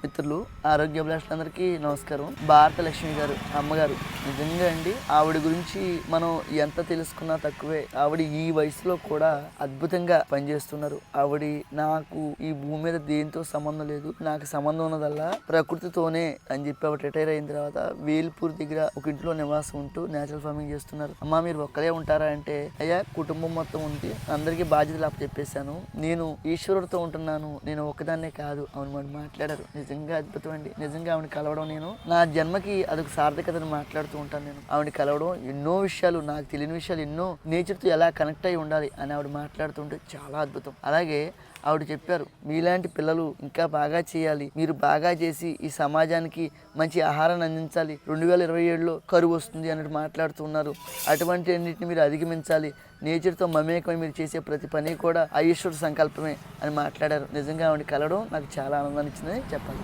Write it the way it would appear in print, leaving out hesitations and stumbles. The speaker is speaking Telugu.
మిత్రులు ఆరోగ్యాభిలాషులందరికీ నమస్కారం. భారత లక్ష్మి గారు అమ్మగారు నిజంగా అండి, ఆవిడ గురించి మనం ఎంత తెలుసుకున్నా తక్కువే. ఆవిడ ఈ వయసులో కూడా అద్భుతంగా పనిచేస్తున్నారు. ఆవిడ నాకు ఈ భూమి మీద దేంతో సంబంధం లేదు, నాకు సంబంధం ఉన్నదల్లా ప్రకృతితోనే అని చెప్పి ఆవిడ రిటైర్ అయిన తర్వాత వేల్పూర్ దగ్గర ఒక ఇంట్లో నివాసం ఉంటూ నేచురల్ ఫార్మింగ్ చేస్తున్నారు. అమ్మ మీరు ఒక్కరే ఉంటారా అంటే, అయ్యా కుటుంబం మొత్తం ఉంది, అందరికీ బాధ్యతలు అప్పచెప్పేశాను, నేను ఈశ్వరుడితో ఉంటున్నాను, నేను ఒక్కదాన్నే కాదు అవును మాట మాట్లాడారు. నిజంగా అద్భుతం అండి. నిజంగా ఆవిడ కలవడం, నేను నా జన్మకి అదొక సార్థకతను మాట్లాడుతూ ఉంటాను. నేను ఆవిడ కలవడం, ఎన్నో విషయాలు నాకు తెలియని విషయాలు ఎన్నో, నేచర్తో ఎలా కనెక్ట్ అయి ఉండాలి అని ఆవిడ మాట్లాడుతుంటే చాలా అద్భుతం. అలాగే ఆవిడ చెప్పారు, మీలాంటి పిల్లలు ఇంకా బాగా చేయాలి, మీరు బాగా చేసి ఈ సమాజానికి మంచి ఆహారాన్ని అందించాలి, 2027లో కరువు వస్తుంది అన్నట్టు మాట్లాడుతున్నారు. అటువంటి అన్నింటిని మీరు అధిగమించాలి, నేచర్తో మమేకమై మీరు చేసే ప్రతి పని కూడా ఆ ఈశ్వరుడి సంకల్పమే అని మాట్లాడారు. నిజంగా ఆవిడ కలవడం నాకు చాలా ఆనందాన్ని ఇచ్చిందని చెప్పాలి.